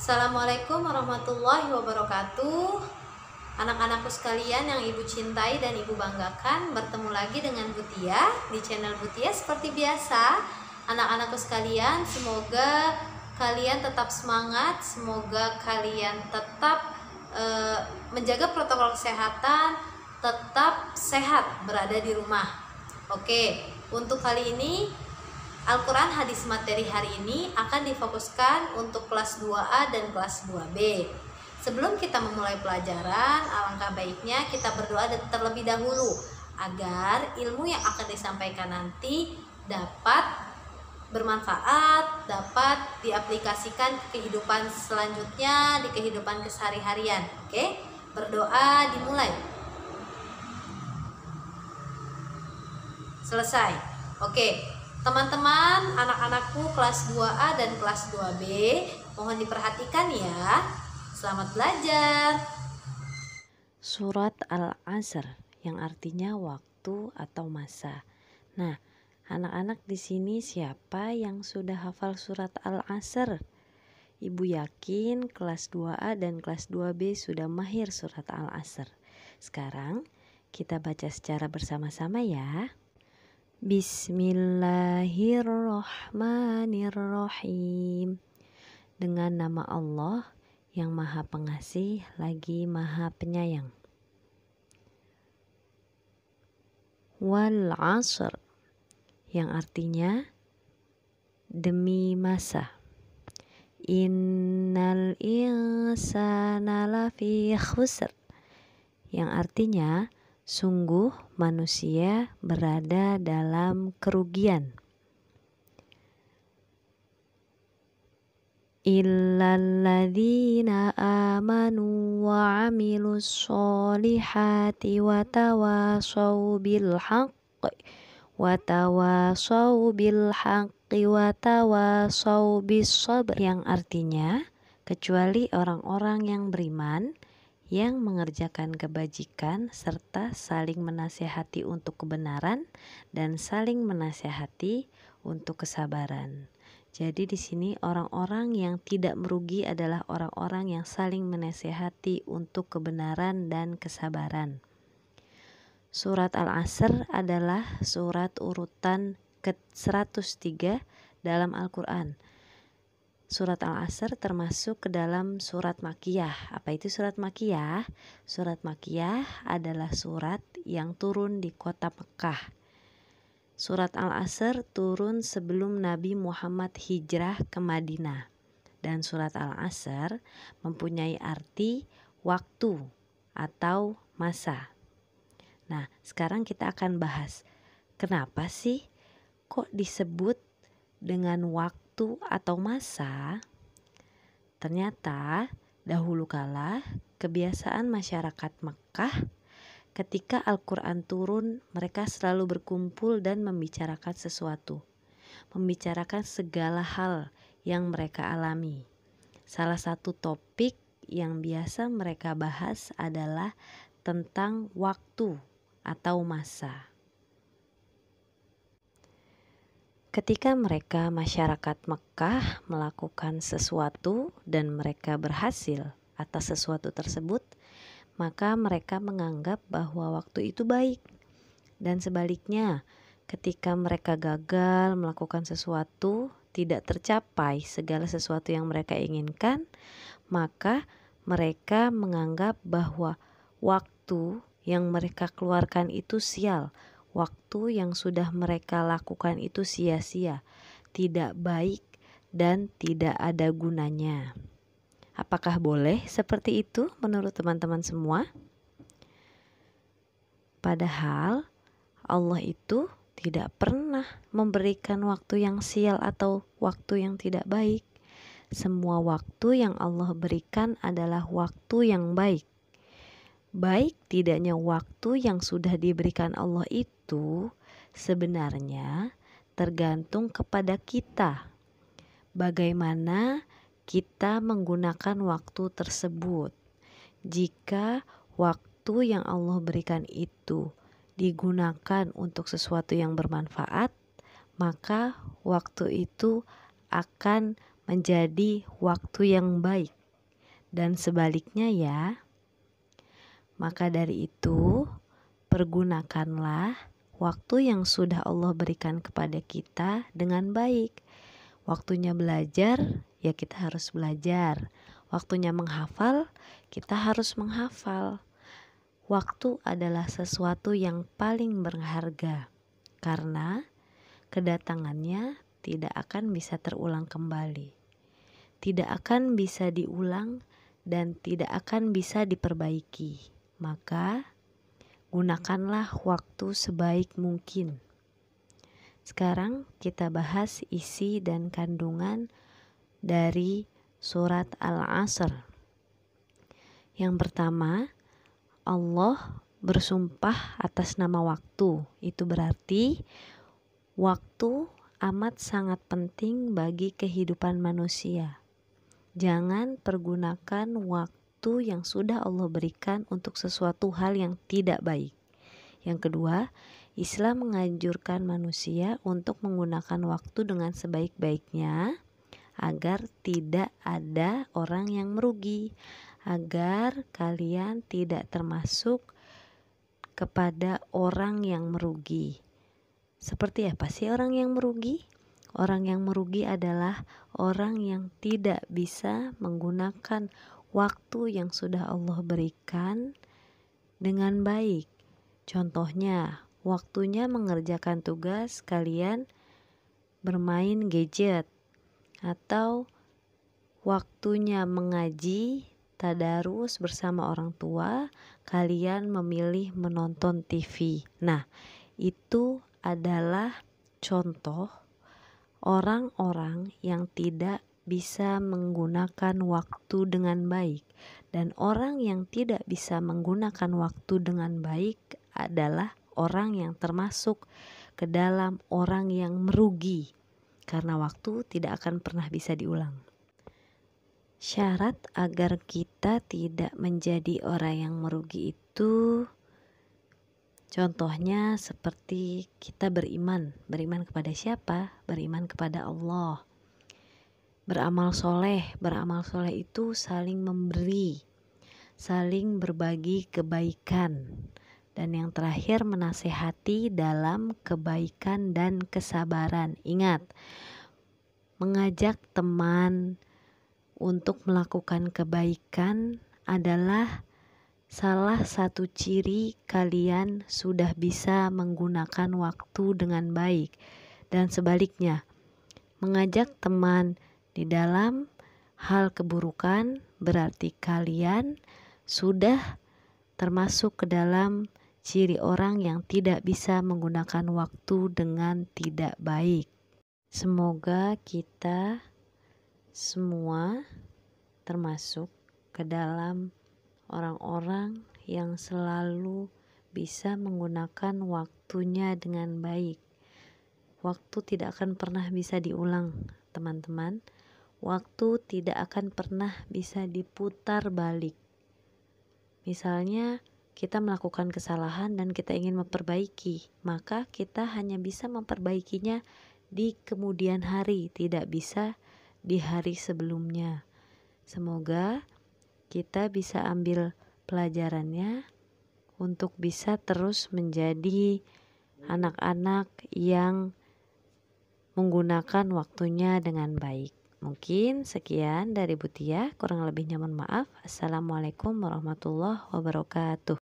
Assalamualaikum warahmatullahi wabarakatuh. Anak-anakku sekalian yang ibu cintai dan ibu banggakan, bertemu lagi dengan Butia di channel Butia seperti biasa. Anak-anakku sekalian, semoga kalian tetap semangat, semoga kalian tetap menjaga protokol kesehatan, tetap sehat berada di rumah. Oke, untuk kali ini Al-Quran hadis materi hari ini akan difokuskan untuk kelas 2A dan kelas 2B. Sebelum kita memulai pelajaran, alangkah baiknya kita berdoa terlebih dahulu agar ilmu yang akan disampaikan nanti dapat bermanfaat, dapat diaplikasikan ke kehidupan selanjutnya, di kehidupan kesehari-harian. Oke, berdoa dimulai. Selesai. Oke. Teman-teman, anak-anakku kelas 2A dan kelas 2B, mohon diperhatikan ya. Selamat belajar. Surat Al-Asr yang artinya waktu atau masa. Nah, anak-anak di sini siapa yang sudah hafal surat Al-Asr? Ibu yakin kelas 2A dan kelas 2B sudah mahir surat Al-Asr. Sekarang kita baca secara bersama-sama ya. Bismillahirrahmanirrahim. Dengan nama Allah yang Maha Pengasih lagi Maha Penyayang. Wal 'asr yang artinya demi masa. Innal insana lafi khusr yang artinya sungguh manusia berada dalam kerugian. Illalladzina amanu wa 'amilus sholihati wa tawasaw bil haqqi wa tawasaw bil haqqi wa tawasaw bis sabr yang artinya kecuali orang-orang yang beriman yang mengerjakan kebajikan serta saling menasihati untuk kebenaran dan saling menasihati untuk kesabaran. Jadi di sini orang-orang yang tidak merugi adalah orang-orang yang saling menasihati untuk kebenaran dan kesabaran. Surat Al-Asr adalah surat urutan ke-103 dalam Al-Quran. Surat Al-Asr termasuk ke dalam surat Makkiyah. Apa itu surat Makkiyah? Surat Makkiyah adalah surat yang turun di kota Mekah. Surat Al-Asr turun sebelum Nabi Muhammad hijrah ke Madinah. Dan surat Al-Asr mempunyai arti waktu atau masa. Nah, sekarang kita akan bahas kenapa sih kok disebut dengan waktu atau masa. Ternyata dahulu kala kebiasaan masyarakat Mekah ketika Al-Quran turun, mereka selalu berkumpul dan membicarakan sesuatu, membicarakan segala hal yang mereka alami. Salah satu topik yang biasa mereka bahas adalah tentang waktu atau masa. Ketika mereka masyarakat Mekah melakukan sesuatu dan mereka berhasil atas sesuatu tersebut, maka mereka menganggap bahwa waktu itu baik. Dan sebaliknya, ketika mereka gagal melakukan sesuatu, tidak tercapai segala sesuatu yang mereka inginkan, maka mereka menganggap bahwa waktu yang mereka keluarkan itu sial. Waktu yang sudah mereka lakukan itu sia-sia, tidak baik dan tidak ada gunanya. Apakah boleh seperti itu menurut teman-teman semua? Padahal Allah itu tidak pernah memberikan waktu yang sial atau waktu yang tidak baik. Semua waktu yang Allah berikan adalah waktu yang baik. Baik tidaknya waktu yang sudah diberikan Allah itu sebenarnya tergantung kepada kita. Bagaimana kita menggunakan waktu tersebut. Jika waktu yang Allah berikan itu digunakan untuk sesuatu yang bermanfaat, maka waktu itu akan menjadi waktu yang baik, dan sebaliknya ya. Maka dari itu, pergunakanlah waktu yang sudah Allah berikan kepada kita dengan baik. Waktunya belajar, ya kita harus belajar. Waktunya menghafal, kita harus menghafal. Waktu adalah sesuatu yang paling berharga, karena kedatangannya tidak akan bisa terulang kembali. Tidak akan bisa diulang dan tidak akan bisa diperbaiki. Maka gunakanlah waktu sebaik mungkin. Sekarang kita bahas isi dan kandungan dari surat Al-Asr. Yang pertama, Allah bersumpah atas nama waktu. Itu berarti waktu amat sangat penting bagi kehidupan manusia. Jangan pergunakan waktu yang sudah Allah berikan untuk sesuatu hal yang tidak baik. Yang kedua, Islam menganjurkan manusia untuk menggunakan waktu dengan sebaik-baiknya agar tidak ada orang yang merugi, agar kalian tidak termasuk kepada orang yang merugi. Seperti apa sih orang yang merugi? Orang yang merugi adalah orang yang tidak bisa menggunakan waktu yang sudah Allah berikan dengan baik. Contohnya, waktunya mengerjakan tugas kalian bermain gadget, atau waktunya mengaji tadarus bersama orang tua, kalian memilih menonton TV. Nah, itu adalah contoh orang-orang yang tidak bisa menggunakan waktu dengan baik. Dan orang yang tidak bisa menggunakan waktu dengan baik adalah orang yang termasuk ke dalam orang yang merugi, karena waktu tidak akan pernah bisa diulang. Syarat agar kita tidak menjadi orang yang merugi itu, contohnya seperti kita beriman. Beriman kepada siapa? Beriman kepada Allah. Beramal soleh. Beramal soleh itu saling memberi, saling berbagi kebaikan. Dan yang terakhir, menasehati dalam kebaikan dan kesabaran. Ingat, mengajak teman untuk melakukan kebaikan adalah salah satu ciri kalian sudah bisa menggunakan waktu dengan baik. Dan sebaliknya, mengajak teman di dalam hal keburukan berarti kalian sudah termasuk ke dalam ciri orang yang tidak bisa menggunakan waktu dengan tidak baik. Semoga kita semua termasuk ke dalam orang-orang yang selalu bisa menggunakan waktunya dengan baik. Waktu tidak akan pernah bisa diulang, teman-teman. Waktu tidak akan pernah bisa diputar balik. Misalnya kita melakukan kesalahan dan kita ingin memperbaiki, maka kita hanya bisa memperbaikinya di kemudian hari, tidak bisa di hari sebelumnya. Semoga kita bisa ambil pelajarannya untuk bisa terus menjadi anak-anak yang menggunakan waktunya dengan baik. Mungkin sekian dari Bu Tia, kurang lebihnya mohon maaf. Assalamualaikum warahmatullahi wabarakatuh.